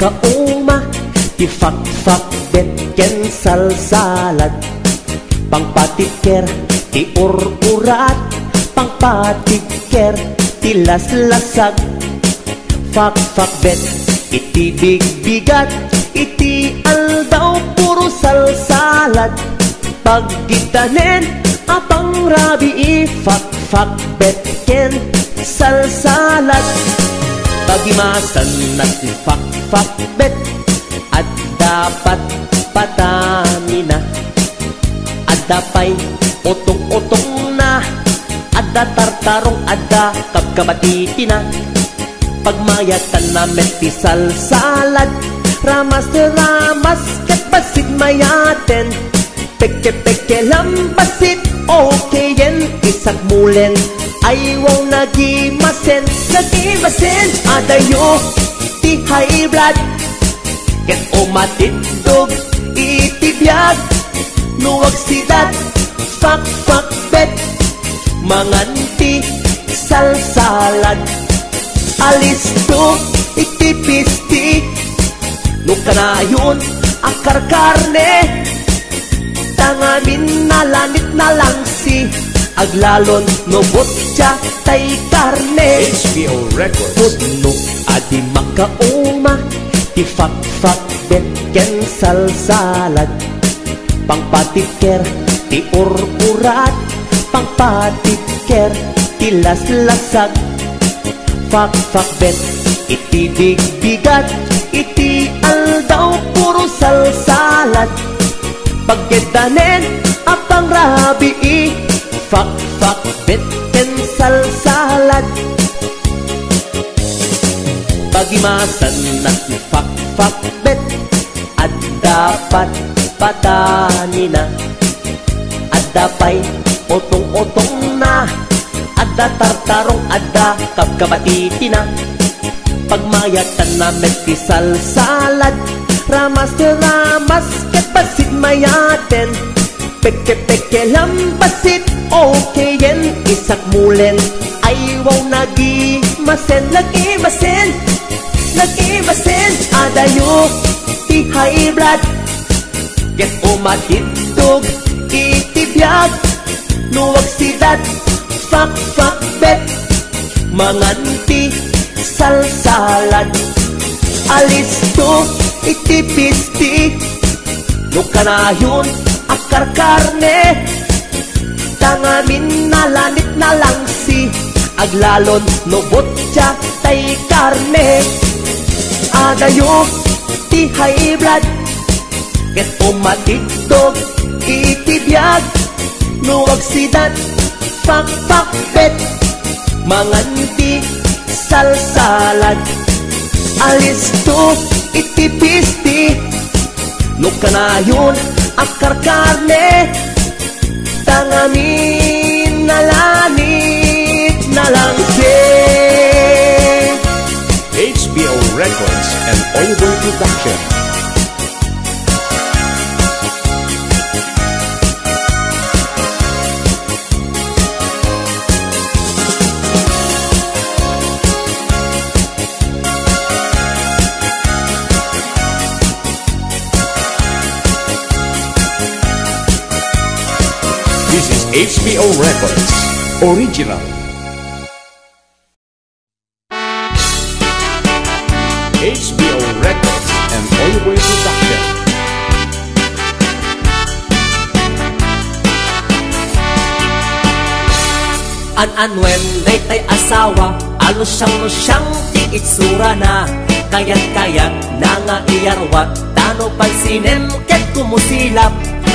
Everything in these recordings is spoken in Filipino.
makauma, ti fak-fak bet ken salsalad. Pangpatiker, ti ur-urat, pangpatiker, ti las-lasag. Fak-fak bet, iti big-bigat, iti aldaw puro salsalad. Pagkitanen, apang rabi fak-fak bet ken salsalad. Pagimasan at fak-fak bet, at dapat patamina. Ada pa'y utong-utong na, ada tartarong, ada kabkabatiti na. Pagmayatan na meti salsalad, ramas na ramas kat basit mayaten. Peke-peke lambasit, okay yen, isak mulen, aywaw nagimasen. Nagimasen, adayo, ti high blood, ket umatidog, itibiyag, nuwag sidat, fak-fak bet, manganti salsalad. Alisto, itipisti, nukanayon, akar karne, tangamin na lanit na langsi, aglalon no botya tay karne. HBO Records. Pudno adi makauma, ti fak-fak bet ken salsalad. Pangpatiker, ti ur-urat, pangpatiker, ti las-lasag. Fak-fak bet, iti big-bigat, iti aldaw puro salsalad. Pagkedanen, apang rabi fak-fak bet ken salsalad. Pagimasan at fak-fak bet, at dapat patanina. Ada pa'y otong-otong na, ada tartarong, ada kabkabatiti na. Pagmayatan na meti salsalad, ramas na ramas ket basit mayaten. Peke-peke lambasit, okay yen, isak mulen, aywaw nagimasen. Nagimasen, nagimasen, adayo, ti high blood, ket umatidog, itibiyag, nuwag sidat, fak-fak bet, manganti salsalad. Alisto, itipisti, nukanayon, akar karne, tangamin na lanit na langsi, aglalon no botya tay karne. Adayo, ti high blood, ket umatidog, itibiyag, nuwag sidat, fak-fak bet, manganti salsalad. Alisto, itipisti, nukanayon, akar karne, tangamin na lanit na langsi. HBO Records and Oliver Production. This is HBO Records Original. HBO Records and Oliver Production. An-anwen day tay asawa, alusyang-lusyang ti itsura na. Kayat-kayat na nga iyarwat, tano pansinem ket kumusilap.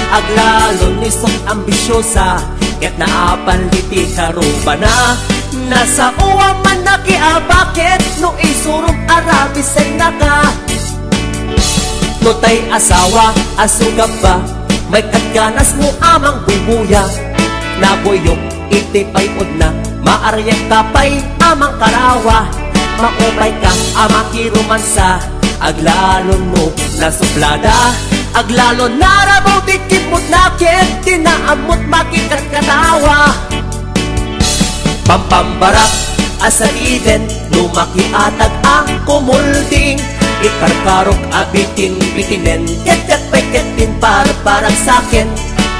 Aglalon ni sok ambisyosa, ket naapanliti karuba na. Nasa uwa man nakiabakit, no isurum arabisen na ka. No tay asawa, asugap ba, may katganas mo amang bubuya. Naboyok, itipay na, maaryak kapay amang karawa. Maupay ka amang kirumansa, aglalon mo na suplada. Aglalon narabaw dikit mo't nakit, tinaamot makikat katawa. Pampambarak, asaliden, lumakiatag ang kumulding. Ikarkarok abitin bitinen, ketyak peketin parang sakin.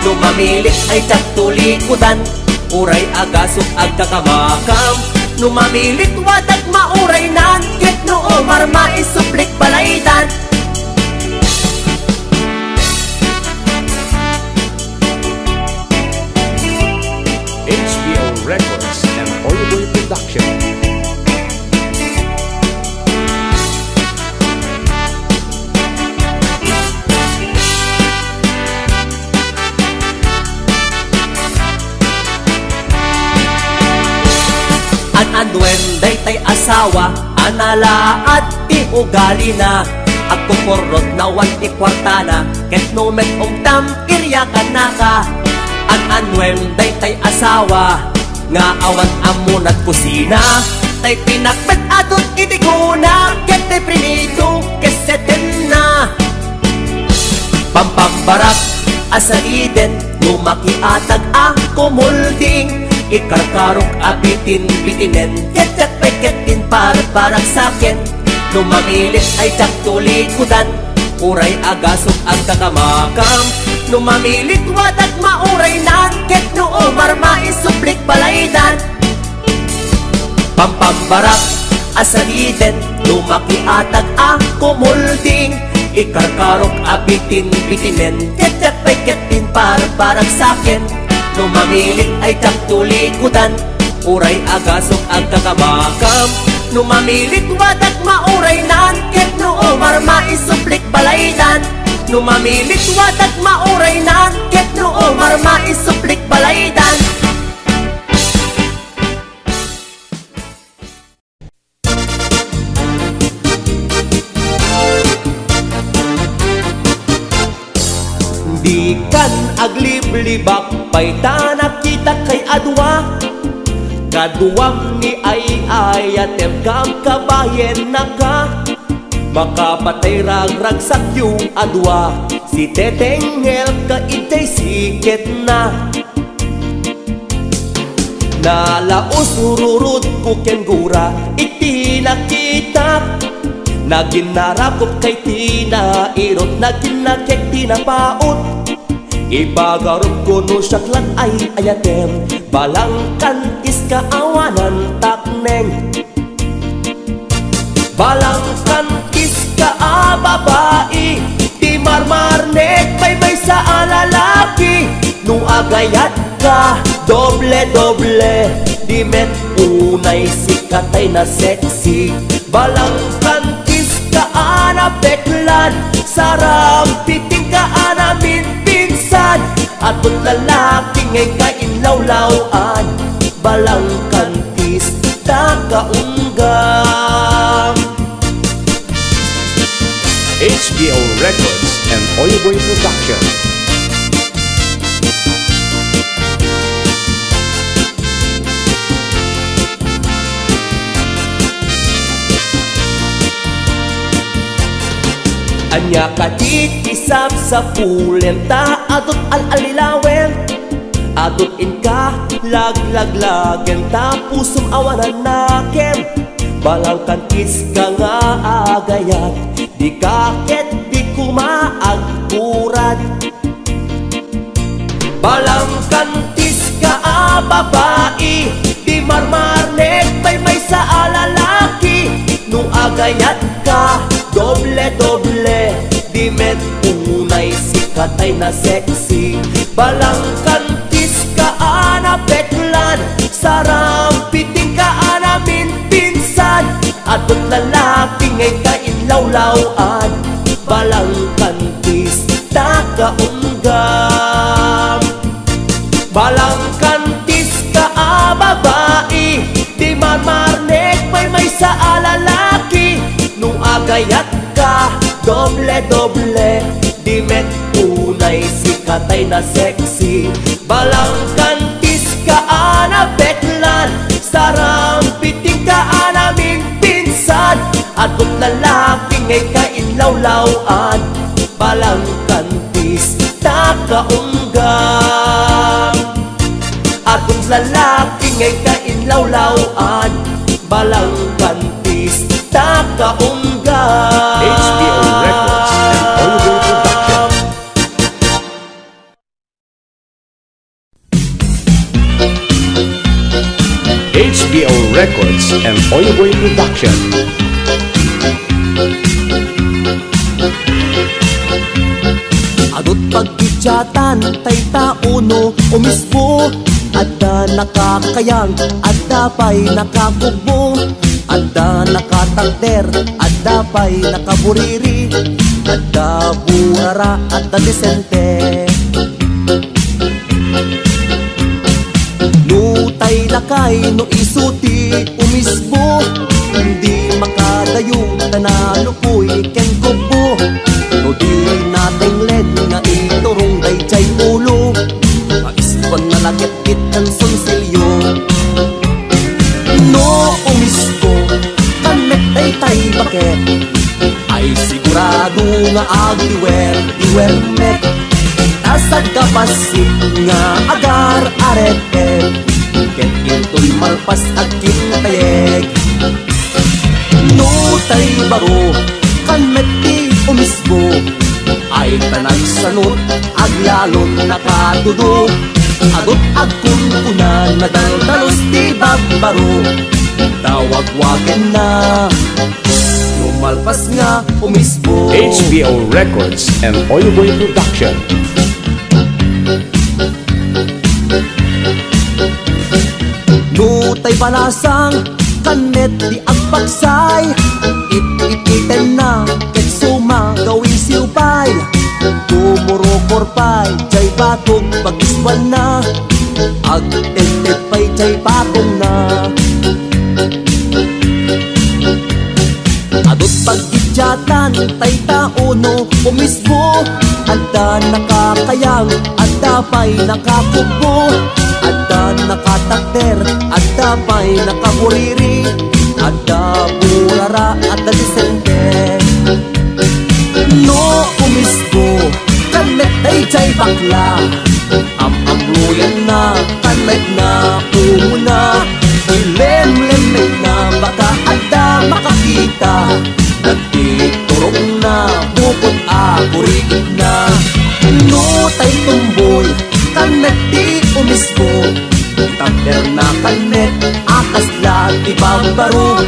Numamilit ay tsak tulikudan, uray agasok agkakamakam. Numamilit wadag mauray nan, ket no omar maisuplik balaydan. HBO Records and Oliver Production. Anwen day asawa, analaad ti ugali na. Ako korot na wan ti kwartana, ket numet tam iryakan na ka. Anwen day asawa, nga awan amunat kusina. Tay pinakbet adot iti kuna, ket tay prinito keseten na. Pampambarak asa iden, lumakiatag ako mulding. Ikarkarok abitin bitinen, ketyak peketin parang sakin. Numamilit ay tsak tulikudan, uray agasok ang kakamakam. Numamilit wadag mauray nan, ket no omar maisuplik balaydan. Pampambarak asaliden, lumakiatag ako mulding. Ikarkarok abitin bitinen, ketyak peketin parang sakin. Numamilit ay tsak tulikudan, uray agasok ang kakamakam. Numamilit wadag mauray nan, ket no omar maisuplik balaydan. Numamilit wadag mauray nan, ket no omar maisuplik balaydan. Di kan agliblibak pay ta nakita kay adwa. Kaduwang ni ay ayatem kam kabayen naka. Makapatay ragrag sakyo adwa, si tetenghel ka itay siket na. Nalaos ururut kuken gura iti nakita. Naginarakop kay tinairot, naginakek tinapaot. Ipagarup ko no syaklan ay ayatem, balang kantis kaawanan takneng. Balang kantis ka babae, di marmarnek may sa alalaki. No agayat ka, doble-doble, di met unay sikatay na sexy. Balang kantis ka beklan, sarang piting ka anamin pinsan. Atot lalaki ngay kainlawlawan, balang kantis takaunggam. HBO Records and Oliver Production. Anya katitisap sa pulenta, adot al-alilawen. Adot inka, lag-lag-lagen, tapusum awanan naken. Balang kantis ka nga agayat, di kaket di kumaagpuran. Balang kantis ka babae, di marmarnek may sa alalaki. Nung agayat ka, doble-doble, di met unay sikatay na sexy. Balang kantis ka beklan, sarang piting ka anamin pinsan. Atot lalaki ngay kainlawlawan, balang kantis takaunggam. Balang kantis ka babae, di marmarnek may sa alalaki. Nung agayat ka, doble-doble, di met unay sikatay na sexy. Balang kantis ka beklan, sarang piting ka anamin pinsan. Atot lalaki ngay kainlawlawan, balang kantis takaunggam. Atot lalaki ngay kainlawlawan, balang kantis takaunggam. Records and Oyoboy Production. Adot pagkidyatan, tay tauno umisbo. Adda nakakayang, adda pa'y nakakubo. Adda nakatakder, adda pa'y nakaburiri. Adda buara, adda desente. Nutay lakay, no isuti umisbo. Hindi makadayo, tanalukoy ken kubo. No di nating led nga iturong day chay ulo. Maispan na lagit-git ang sonsilyo. No umisbo, kamet day tay bakit. Ay sigurado nga agdiwer met. Tasag kapasik nga agar aret-et. Ket into'y malpas at kintayeg. No tay baro, kamet di umisbo. Ay tanag sanot, aglalon nakatudo. Agot agkuntunan na daldalos di babbaro. Tawag-wagin na, lumalpas nga umisbo. HBO Records and Oyoboy Production. Nutay palasang, kanet di agpagsay. It-ititen na, ket suma gawing siupay. Tumuro-korpay, jay batong pag-ispan na. Ag-elet pa'y jay batong na. Adot pagkidyatan, tay tauno umisbo. Adda nakakayang, adda pa'y nakakubo. Adda nakatakder, adda pa'y nakaburiri. Adda burara, adda desente. No umisbo, kamet ay jay bakla. Am-amluyan na, kamet na umuna. Ilem-lemek na, baka adda makakita. Nagtiturong na, bukod akuriit na. No tay tumboy, kamet di umisbo. Takder na kanet, akas lang ibabaro.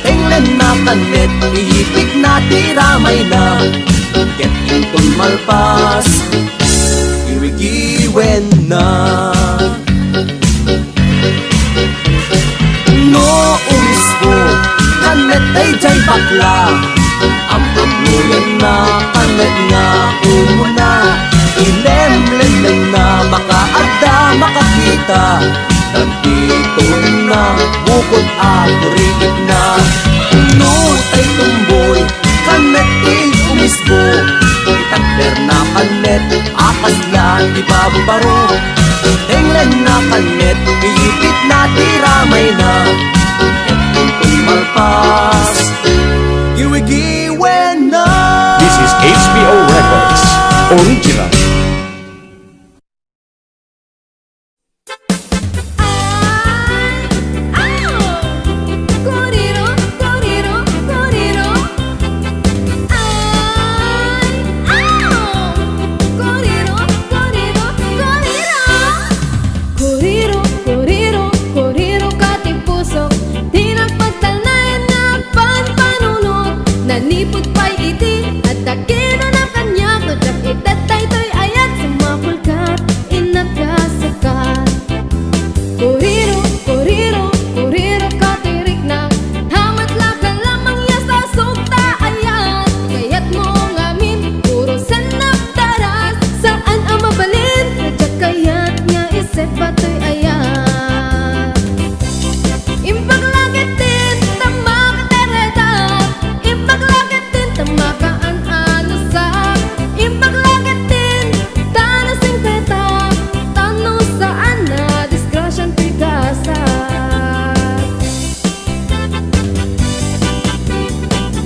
Tenglen na kanet, ihipig na tiramay na. Ket inton malpas, iwigiwen na. No umisbo, kanet ay jay bakla. Am-amluyan na, kanet nga umuna. Ilem-lemeng na, baka adda makakita. Nagtituon na, bukod akuriit na. No tay tumboy, kanet di umisbo. Itakder na kanet, akas lang ibabaro. Tenglen na kanet, iipit na tiramay na. Ket into'y malpas, giwigiwen na. This is HBO Records Original. Nanipod pa'y iti at takino ng kanya. Kutsak itatay to'y ayat sa mapulkat, inagkasakat. Kuriro, kuriro, kuriro katirik na. Hamat laka lamang ya sa sukta ayat. Kayat mo ngamin, puro sanap taras. Saan ang mabalin? Kutsak kayat niya isip pa to'y ayat. Impaglagit din, tama katereta. Impaglagit din, tama kaan-anusak. Impaglagit din, tano singketa. Tano saan na disgrasyang tigasak.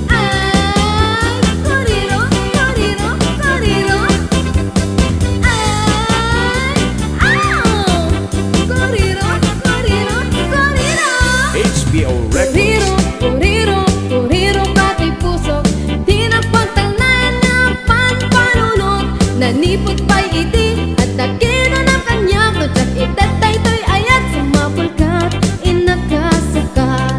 Ay, kuriro, kuriro, kuriro. Ay, aw, kuriro, kuriro, kuriro. HBO Records. Kuriro, kuriro, kuriro pati puso. Di napagtalnayan ng panpanunot. Nanipod pa'y iti at takino ng kanya. Kutsak itatay to'y ayat sa mapulkat, inagkasakat.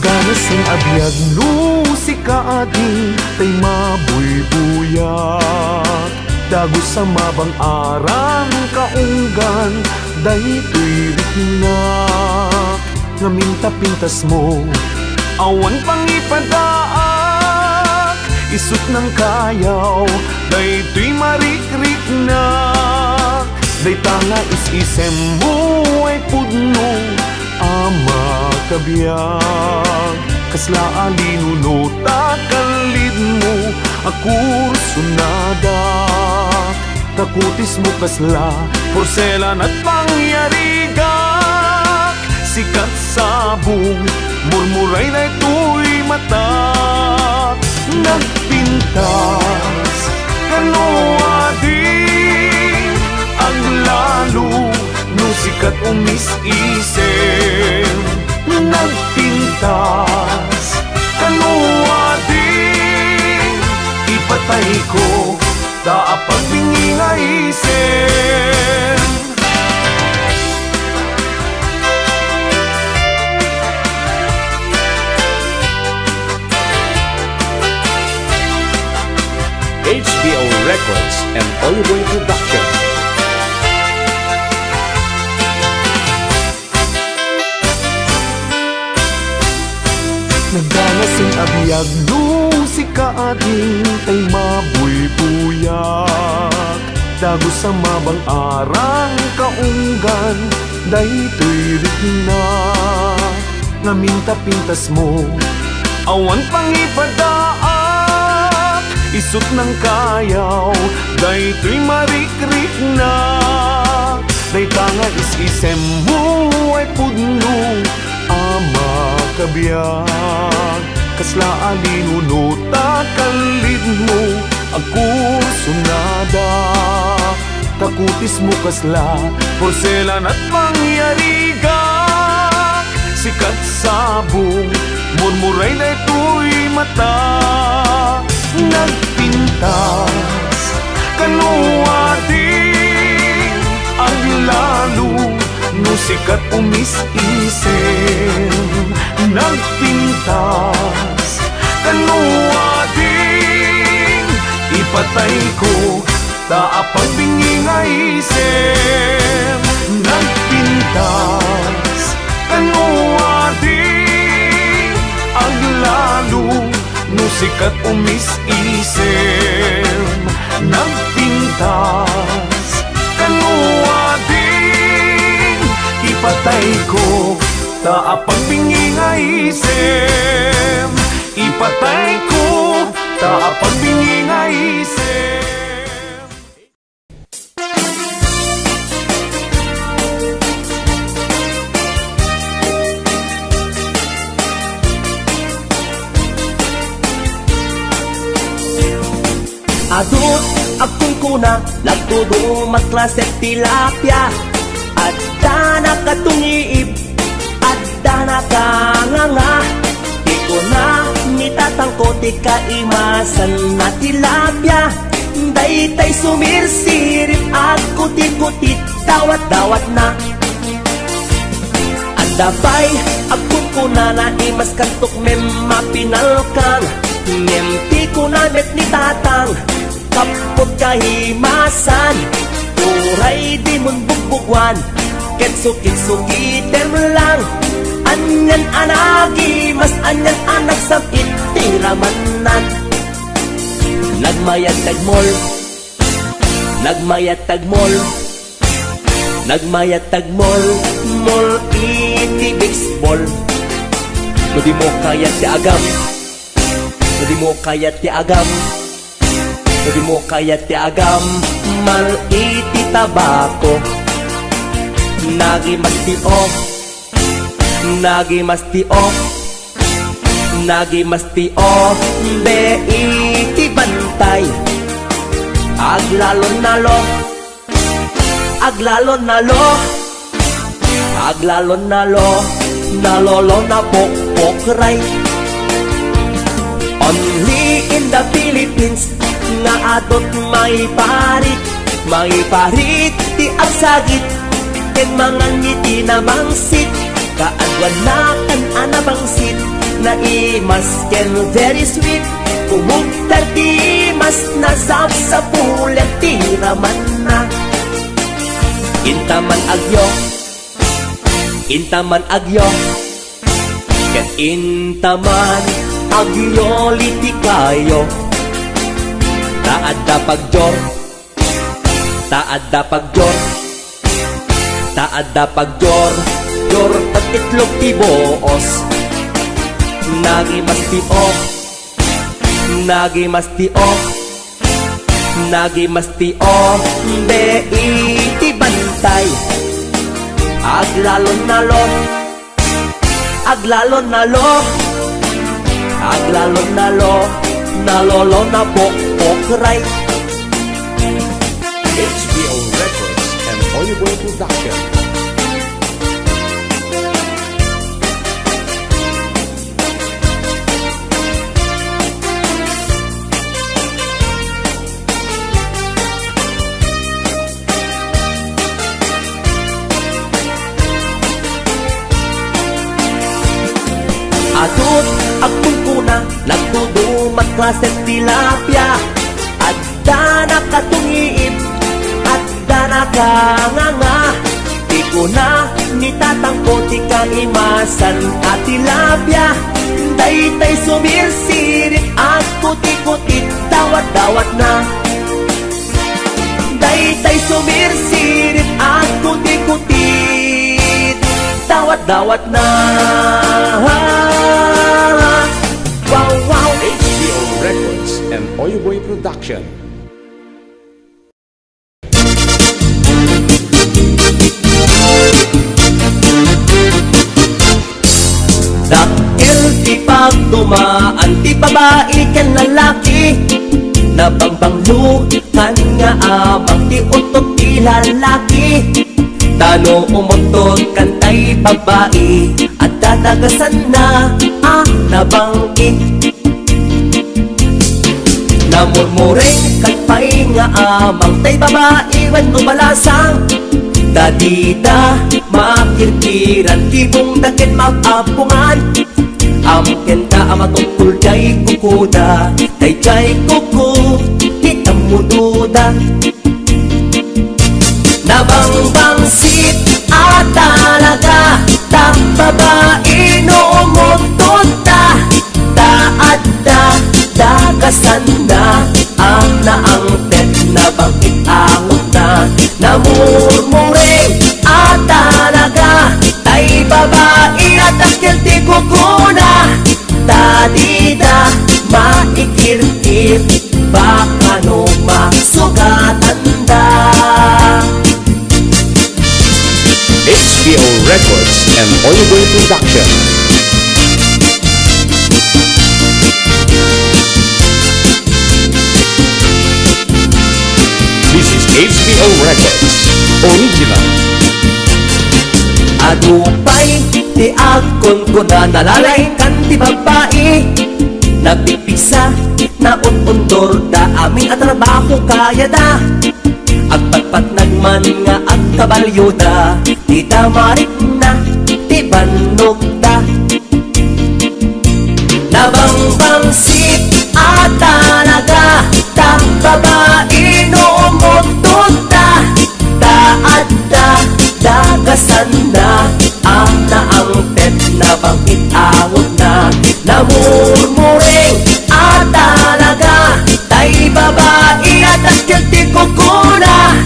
Nagdanasin abiyag no si kaadi tay mabuybuyak. Dago sa mabang arang kaunggan daytoy riknak. Ngaminta-pintas mo awan pangipadaak. Isut ng kayaw daytoy marikrik-nak. Day tanga is-isem mo ay pudno ama kabiyag. Kasla alinunuta kalid mo akur sunada. Takutis mo kasla porselan at pangyarigak. Sikat sabong murmuray na ito'y mata. Nagpintas kanoading ang lalo no sikat umis-isem. Nagpintas kanoading ipatay ko daapag bingi nga isem. HBO Records and Oliboy Production. Nagdanasin abiyag no si kaading tay mabuybuyak. Dago sa mabang arang kaunggan daytoy riknak. Ngaminta-pintas mo awan pangipadaak. Isut ng kayaw daytoy marikrik-nak. Day tanga is-isem mo ay pudno ama kabiyag. Kasla alinunuta kalid mo akur sunada. Takutis mo kasla porselan at pangyarigak. Sikat sabong murmuray na ito'y mata. Nagpintas kanoading ang lalo no sikat umis-isem. Nagpintas kanoading ipatay ko daapag bingi nga isem. Nagpintas kanoading ang lalo no sikat umis-isem. Nagpintas kanoading ipatay ko daapag bingi nga isem. Ipatay ko daapag bingi nga isem. Adut akong kuna lagtudo magklaset tilapia. Adda na katungiib, adda na kanganga. Di ko na nitatangko ti kaimasan na tilapia. Daytay sumirsirip ako tikutit dawat-dawat na. Andabay akong kuna na imas kantok mem mapinalkan. Ngem ko na met ni tatang kapot kahimasan. Uray di mon bugbugwan kitsukit-sukitem lang. Anyan anagi mas anyan anak sa itiramanan. Nagmayat tagmol, nagmayat tagmol, nagmayat tagmol, mol iti baseball. No di mo kaya ti agam, no di mo kaya ti agam, no di mo kaya ti agam, mal iti tabako. Nagi masti off, nagi masti off, nagi masti off, be iti bantay. Aglalon nalo, aglalon nalo, aglalon nalo, nalolo na pokpokray. Only in the Philippines nga adot may parit ti agsagit ken mga ngiti na mangsit. Kaadwan na kan anabangsit babae masken very sweet. Umugtar di mas nasab sa pulet tiraman na. Intaman agyo ket intaman agyo liti kayo. Taadda pagjor jor pag-itlog ti boos. Nagimastio de iti bantay. Aglalon nalolo na pokray. HBO Records and Oliver Production. Atut akong kuna nagdudumat klaset tilapia. Adda nakatungiib, adda nakanganga. Di ko na nitatangko ti kaimasan at tilapia. Daytay sumirsirit at kuti-kutit dawat-dawat na. Daytay sumirsirit at kuti-kutit dawat-dawat na. Wow, wow. HBO Records and Oyoboy Production. Dakil ti pagdumaan ti babae ken lalaki. Nabangbanglo kan nga amang ti utot ti lalaki. Tano umuntot kan tay babae at dadagasan na nabangkit. Namurmuring kan pay nga amang tay babae wen umalasang. Dadida makirkiran kibong dakit mag-apungan. Amken ka amatungkol jay kukuda, tay jay kuku itamududa. Nabangbangsit at talaga ta babae no umutot ta. Taadda dagasan na ang naangtet na bangkit angot na. Namurmuring at talaga tay babae at akil ti kukuna. Tadida maikirkir baka no masugatan da. HBO Records and Oyoboy Production. This is HBO Records Original. Adupay ti akon ko na nalalay kan ti babae. Nagpipisa na unundor da aming atrabaho kaya da. Agpatpat nagman nga agkabalyo da. Ti tamarik na ti banog da. Nabangbangsit at talaga ta babae no umutot ta. Taadda dagasan na ang naangtet na bangkit angot na. Namurmuring at talaga tay babae at akil ti kukuna.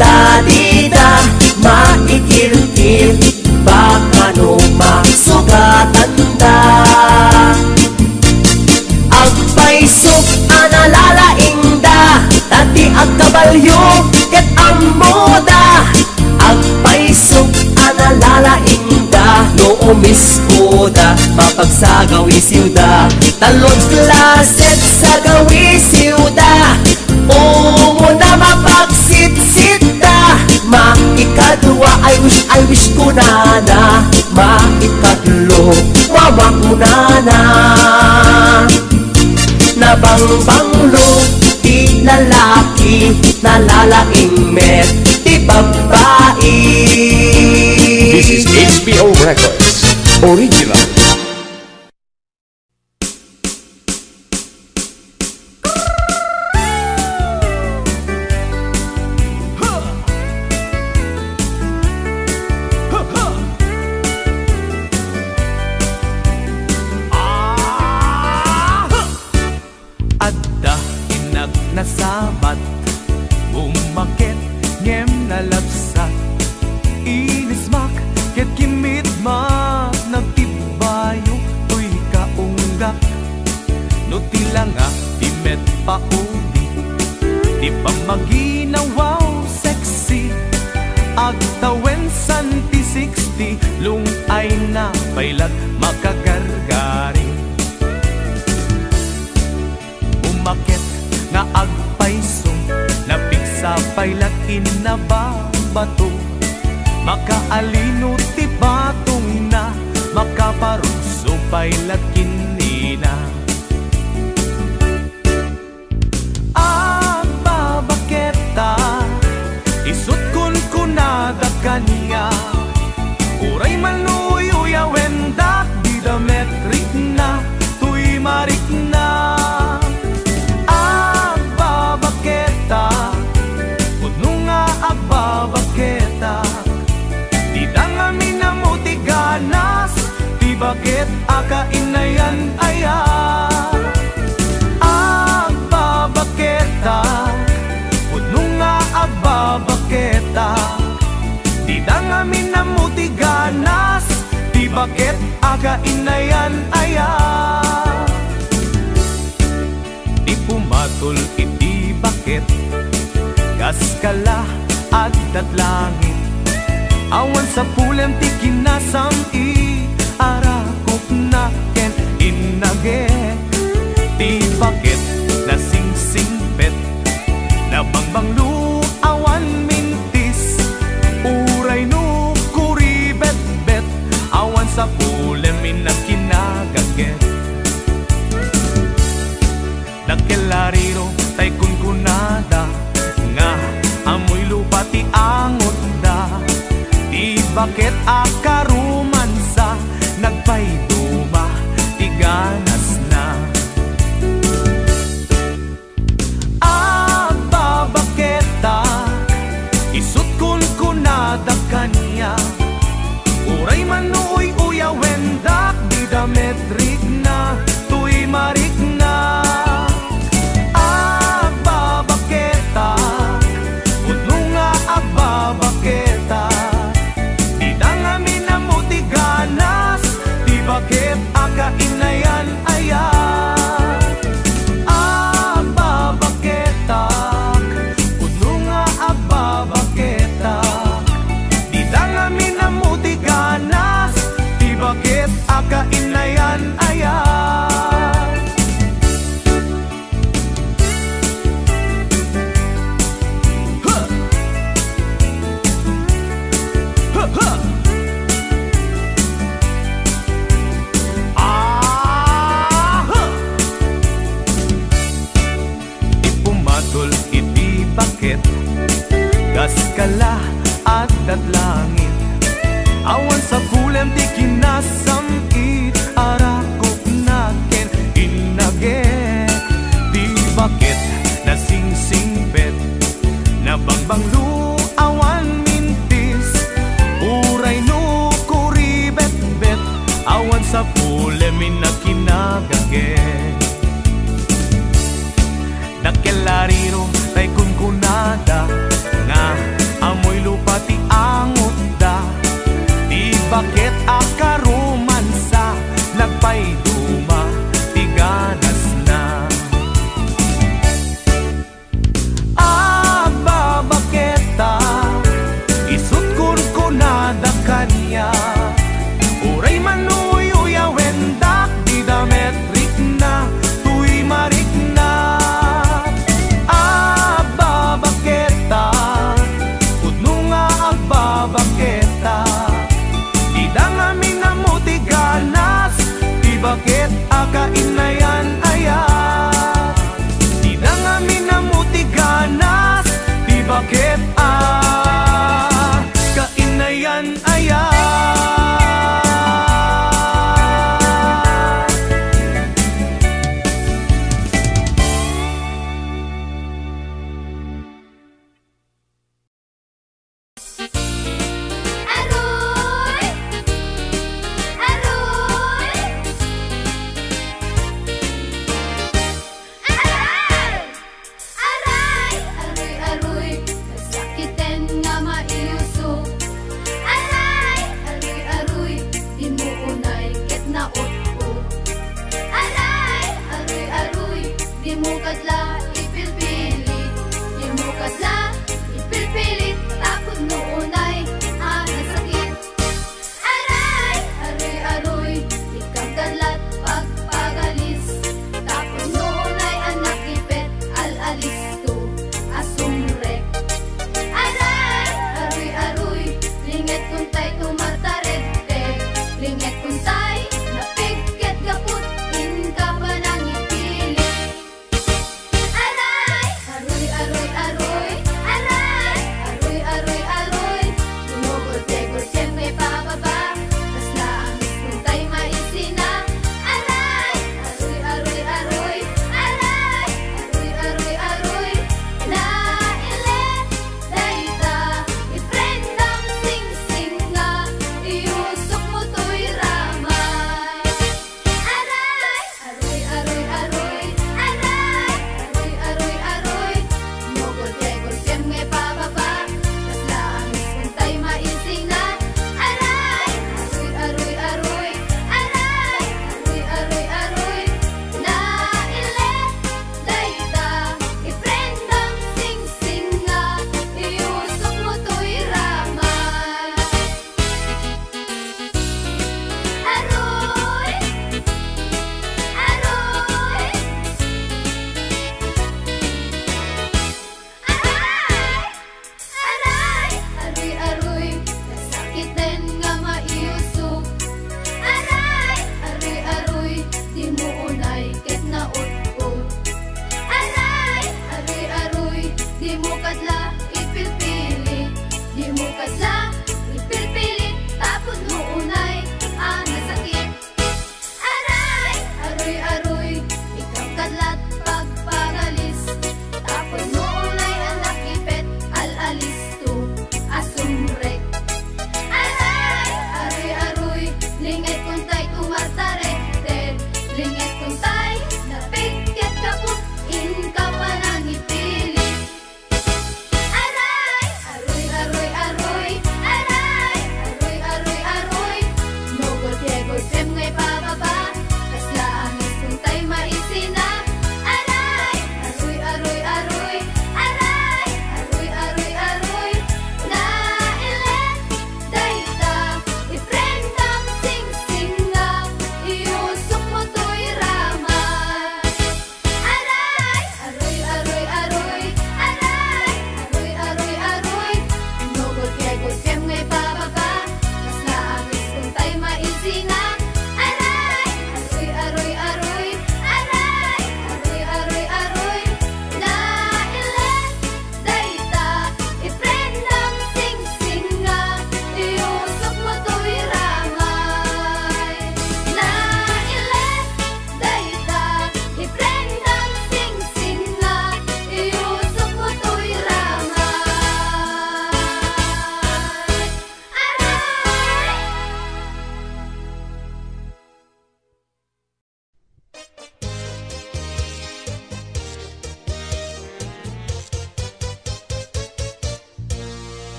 Tadida maikirkir baka no masugatan da. Agpaisok analalaing da tati agkabalyo ket ammoda. Agpaisok analalaing da no umiskoda mapagsagaw isiwda. Talon klaset sa gawisiwda. Umuna mapagsit-sit da. Maikadwa I wish ko na na. Maikadlo mama ko na na. Nabangbanglo ti lalaki nalalaing met ti babae. This is HBO Records Original. pauli, di pa maginawaw sexy, agtawen santi 60, lungay na pailat makagargari. Umakit nga agpaisong, napigsa pailat inababato, makaalino ti batong na, makaparuso pailat kinina. Babaketa, isut kun kunada kaniya, uray manuy-uya wendak, di dametrik na, tuy marik na. Babaketa, udno nga agbabaketa, di dangami na mutiganas, di bakit akainayan aya. Udno nga agbabaketa, di dangami na mutiganas, di bakit akainayan aya. Di pumatol iti bakit, kaskala agdat langit, awan sa pulem ti kinasam i arakop na ken inage. Di bakit nasingsingpet, nabangbanglu awan mintis, uray no kuribet-bet, awan sa pulem inakinagaget. Nakelariro tay kunkunada, nga amoy lupa ti angot da, di bakit akarumansa, nagpayduma ti ganas na. Babaketa, isut kun kunada kaniya, uray manuy-uya wendak, di dametrik na, tuy marik na. Babaketa, udno nga agbabaketa, di dangami na mutiganas, di bakit akainayan aya. Bakit akainayan aya. Ipumadol iti bakit, kaskala agdat langit, awan sa pulem ti kinasam it, arakop na ken inage. Di bakit nasingsingpet, nabangbanglu awan mintis, uray no kuribet-bet, awan sa pulem inakinagage. Nakelariro tay kunkunada, nga amoy lupa ti angot da, di bakit akarumansa, nagpayduma ti ganas na. Babaketa, isut kun kunada kaniya, uray manuy-uya wendak, di dametrik na,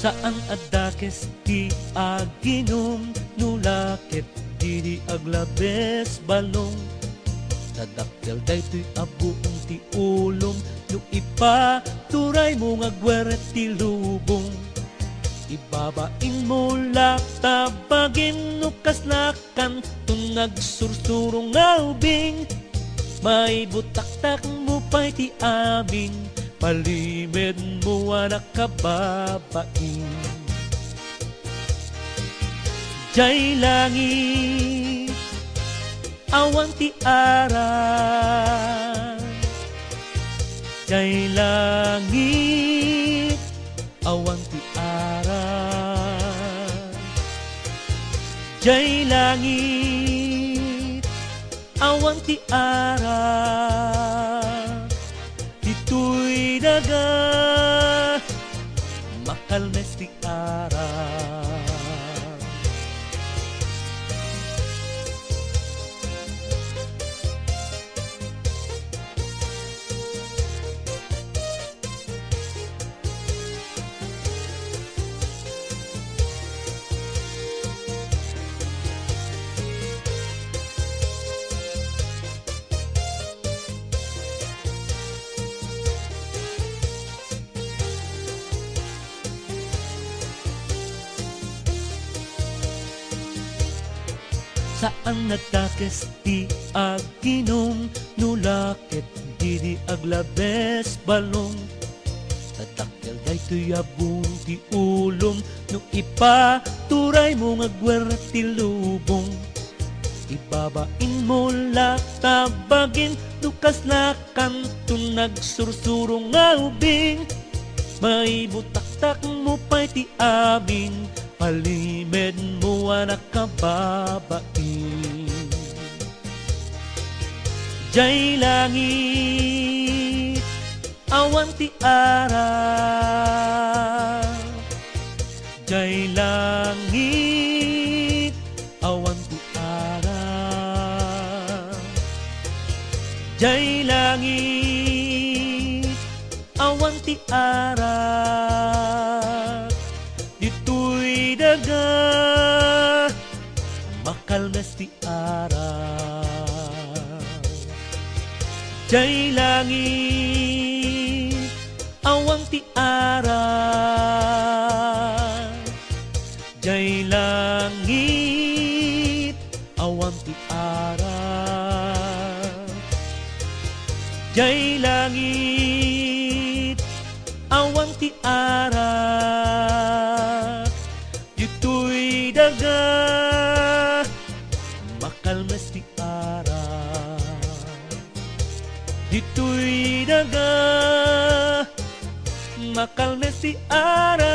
Saan adakes ti aginom, nulakit didi aglabes balong. Tadakkel daytoy abuong ti ulom, no ipa turay mo ngagweret ti lubong. Ibabain mo laktabagin no kaslakan, tun nagsursurong ngawbing. May butaktak mo pa'y ti amin, palimed mo anak kababain. Jay langit, awan ti aran. Jay langit, awan ti aran. Jay langit, awan ti aran. Dito'y daga, makalmes ti aran. Saan nagtakes ti aginom, nulakit didi aglabes balong. Tadakkel daytoy abung ti ulom, no ipa turay mo ngagweret ti lubong. Ibabain mo laktabagin, no kaslakan tun nagsursurong ngawbing. May butaktak mo pa'y ti amin, palimed mo anak kababain. Jay langit, awan ti aran. Jay langit, awan ti aran. Jay langit, awan ti aran. Dito'y daga, makalmes ti aran. Jay langit, awan ti aran. Jay langit, awan ti aran. Jay langit, awan ti aran. Dito'y daga, makalmes ti aran. Dito'y daga, makalmes ti aran.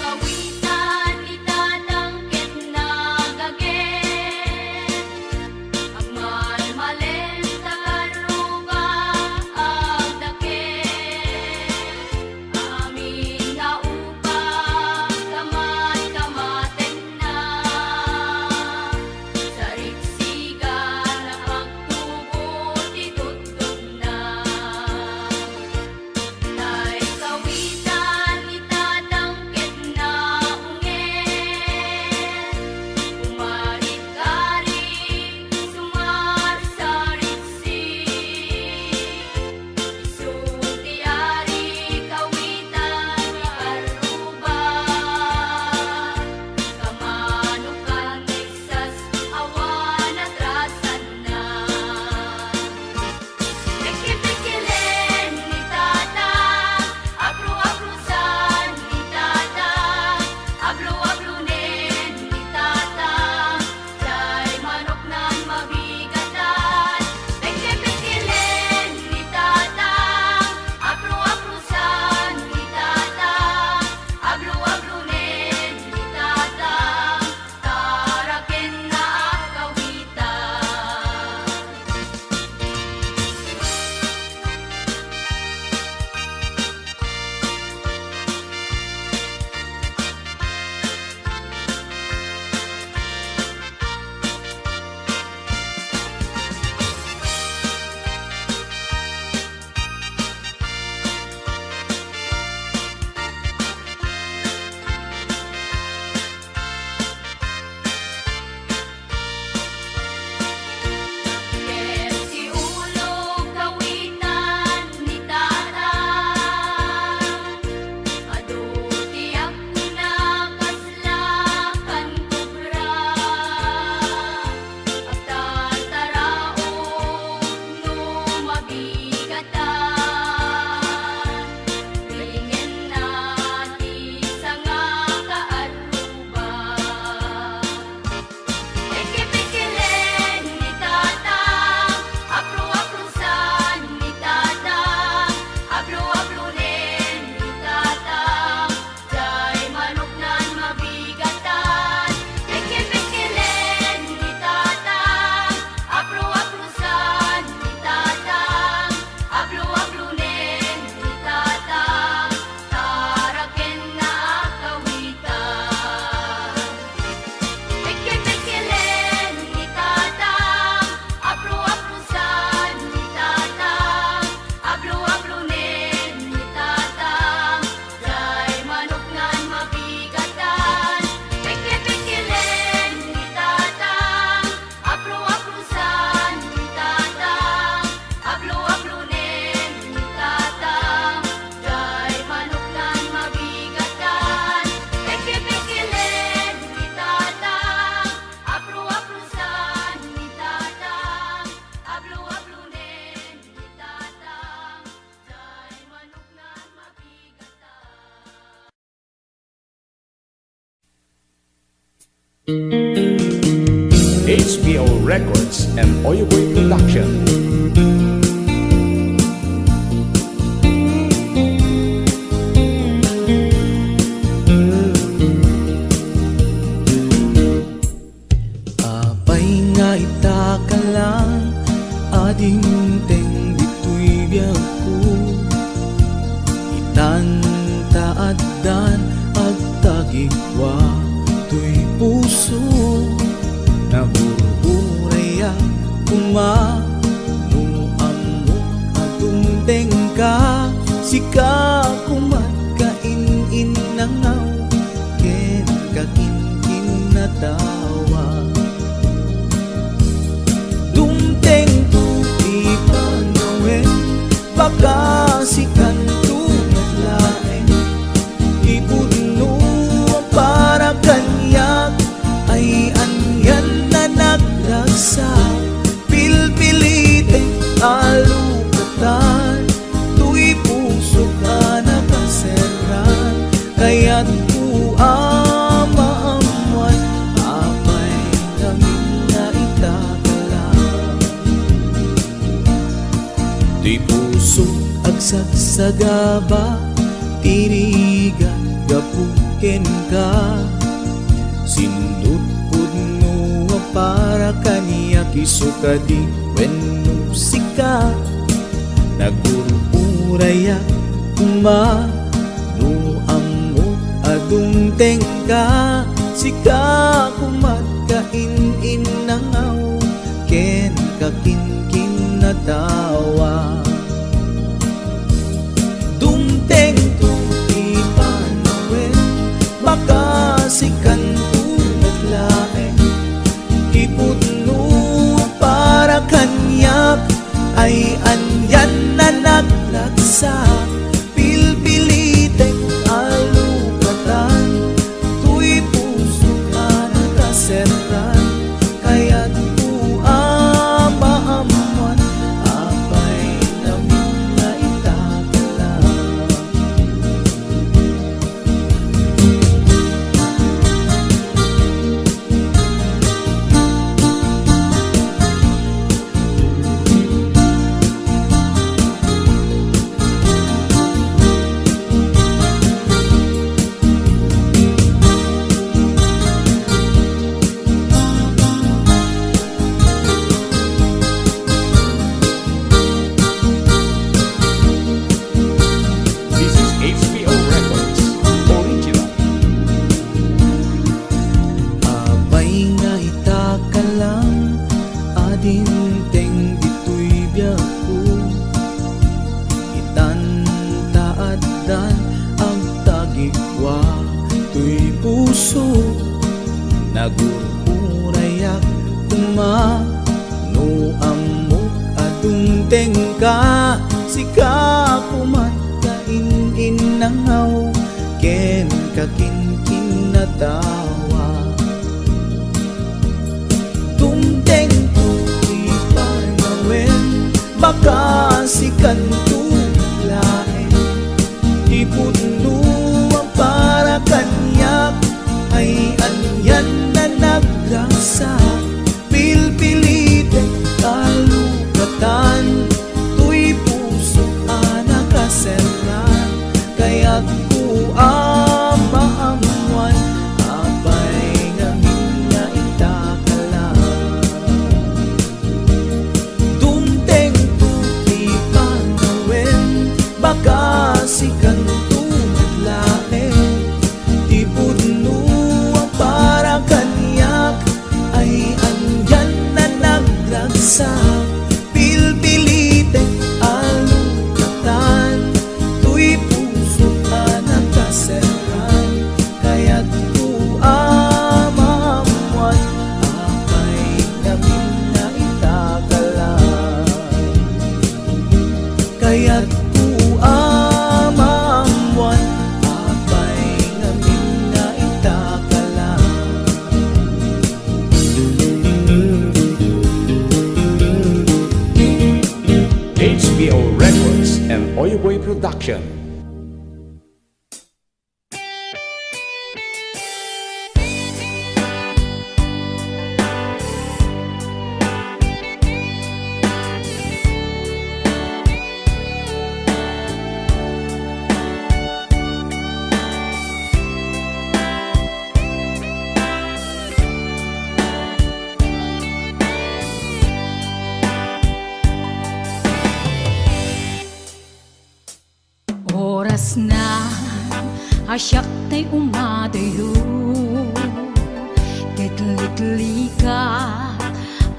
Kawitan itatangkit na gage HBO Records and Oyoboy Production. Apay nga itakalang ading teng dito'y biyak ko. Itan taadan ag tagigwa to'y puso na bururaya kuma no amo atong tengka sika kumat kain nangaw ken kakin natawa dumteng tu ipanawen baka sikan tu naglaeng ibudno para kanyak ay anyan na nagragsa pilpilite alukatan tu'y puso ka nakaseran kaya't ku amaamuan apay namin na itakalang tu'y puso agsagsagaba tiriga gapuken ka sindut pudno para kaniya kisukadi wenno sika nagururaya kuma no amo adung tengka sika kumat kain nangaw ken kakin natawa dumteng tu ipanawen baka sikan tu naglaeng ipudno para kanyak ay anyan na naglagsa pilpilite alukatan tu'y puso ka nakaseran kaya't ku amaamuan apay namin na itakalang This is HBO Records Original. apay nga itakalang adin teng dito'y biyak ko itan taadan ang tagigwa to'y puso nagururayak kuma no amo atong tengka sika kumat kain nangaw ken kakin natawa dumteng tu ipanawen baka sikan tu laeng ipudno para kanyak ay anyan na nagrasa pilpilite kalukatan tu'y puso ka nakaseran kaya't ku amaamuan apay namin na itakalang dumteng tu ipanawen baka sikan tu naglaeng ipudno para kanyak ay anyan na nagragsa pilpilite alukatan tu'y puso ka nakaseran kaya't ku amaamuan apay namin na itakalang kaya't ku amaamuan apay namin na itakalang HBO Records and Oyoboy Production. Oras na asyak tay umadayo, kitlikli ka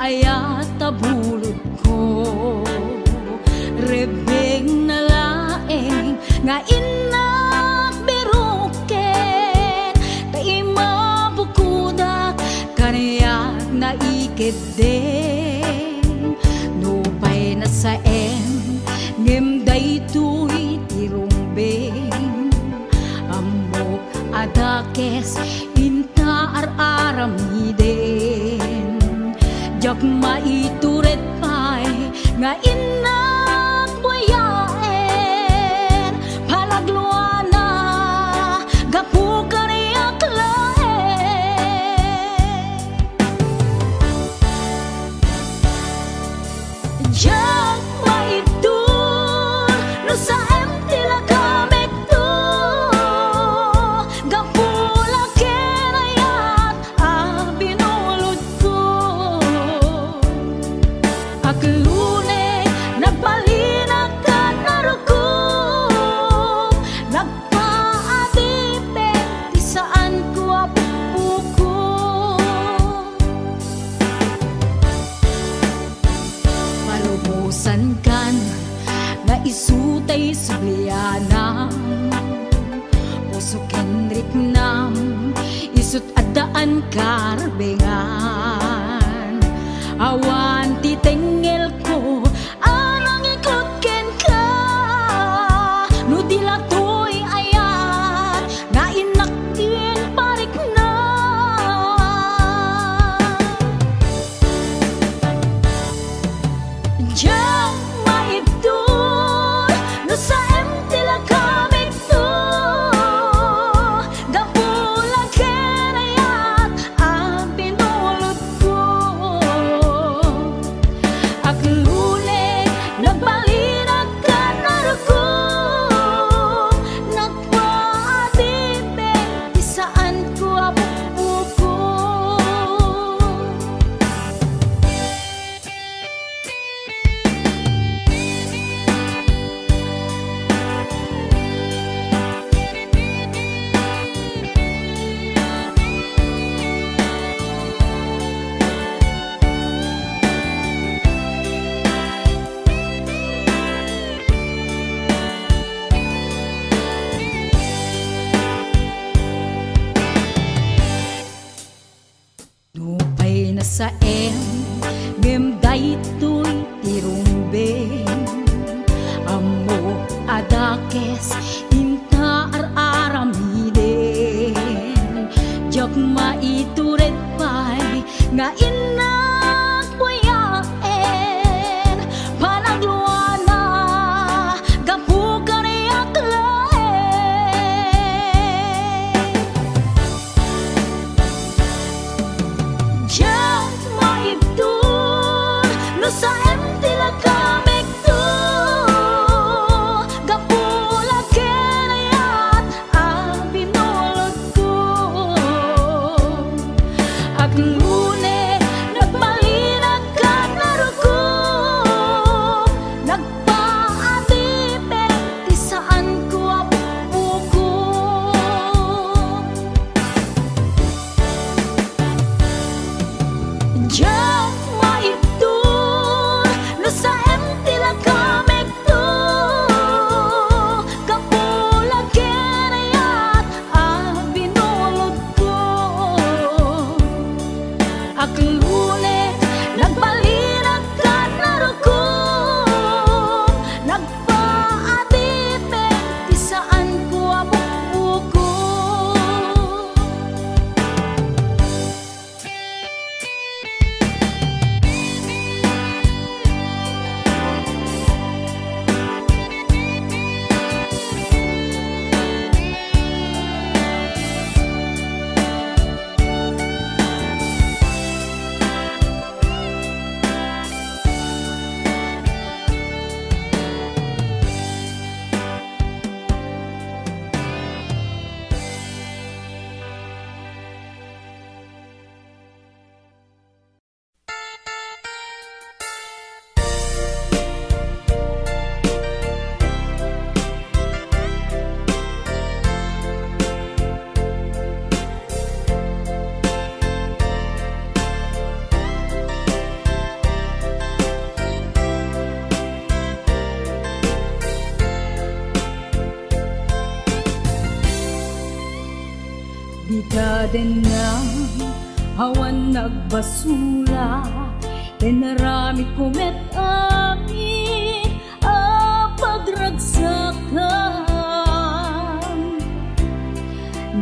ayat tabulod ko, rebeng na laeng nga inak biruken, tay mabukudak kanayak na ikideng, nupay na sa ngem daytoy tirumbeng, amok adakes inta aramiden, jak maituret pay nga inak buyaen, palagluana gapu kaniyak laen, jak maitur no sa tila kamek to, gapula kenayat binulod ko, aklune nagbalinag ka naruko, nagpaadipe di saan ko apupuko, palubusan kan nga isutay sublianam, puso kenrik nam isut adaan karbengan, awan titengel ko anang ikot ken ka, no dilatoy ayat na inakin parik na, jak maibdur no sa tila kamek to, gapula kenayat binulod ko, aklune nagbalinag ka naruko, nagpaadipe di saan ko apupuko. Nupay na sa ngem daytoy tirumbeng, amo adakes inta aramiden, jak maituret pay nga inak buyaen, panagluana gapu kaniyak laen, jak maibdur no sa tila kamek to, gapula kenayat binulod ko, aklune Di ka din na awan nagbasula, naramid kumet amin pagragsakan.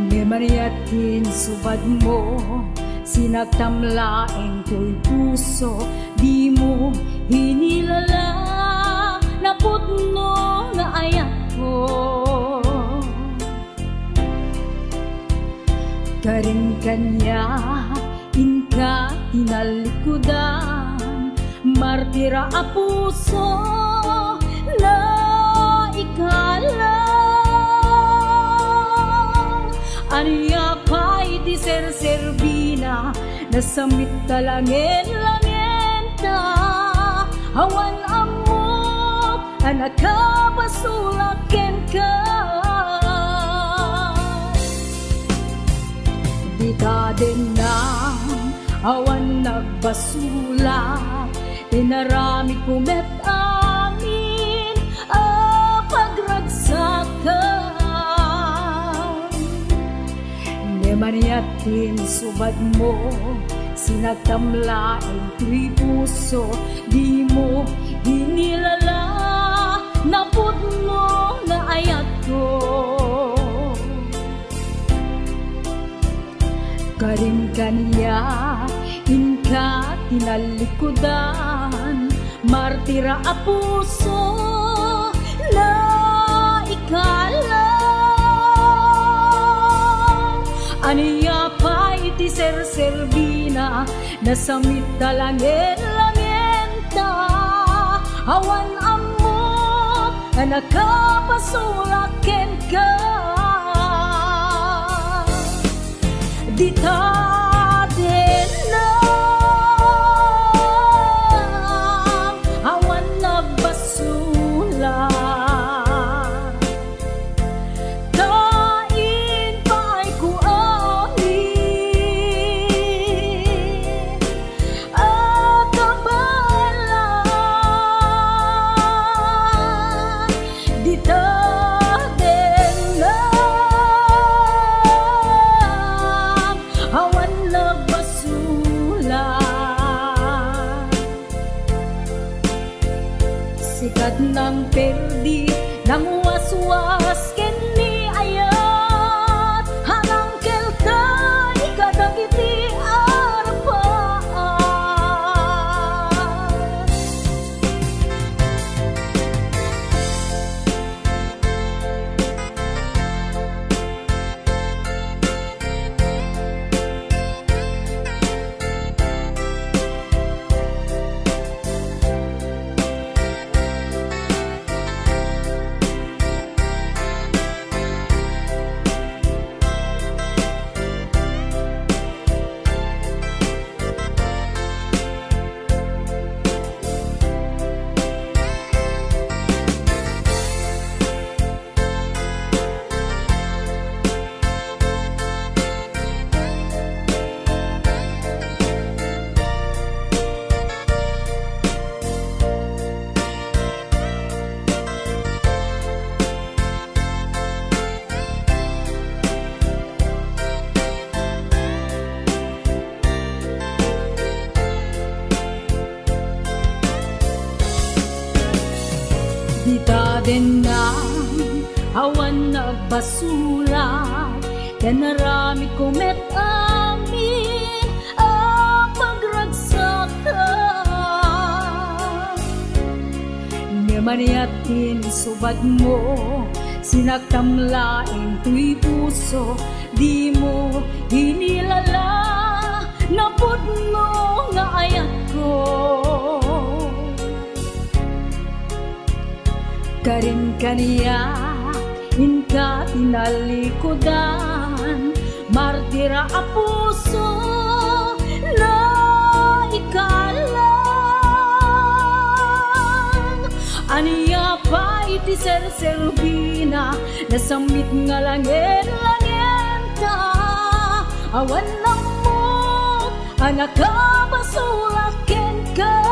Ni mariatin subad mo, sinagtamlaeng ko'y puso, di mo hinilala na putno nga ayat ko. Karin kanya inka tinalikudan, martira a puso na ikalang. Aniya pa'y di ser-serbina, nasamit talangin-langin ta. Awan amot, anak ka basulakin ka. Di ka din na awan nagbasula, naramid kumet amin pagragsakan. Ni maniatin subad mo, sinagtamlaeng tuy puso, di mo hinilala na putno na ayat ko. Karin kaniya inka tinalikudan, martira a puso na ikalang. Aniya pa'y ti ser-serbina, nasamit talangin-langin ta. Awan amot, anak ka pasulakin ka. Di ta din na awan nagbasula, kain pa'y kuamin at kabalan. Di ta awan nagbasula, sikat ng perdi, nang waswas kini ayat, hanang kelka ikadagiti arapaan. Di ta din na awan nagbasula, naramid kumet amin pagragsakan. Ni maniatin subad mo, sinagtamlaeng tuy puso, di mo hinilala na putno nga ayat ko. Karin kaniya inka tinalikudan, martira a puso na ikalang. Aniya pa'y ti ser-serbina, nasamit nga langin-langin ta. Awan lang mo, anak ka basulakin ka.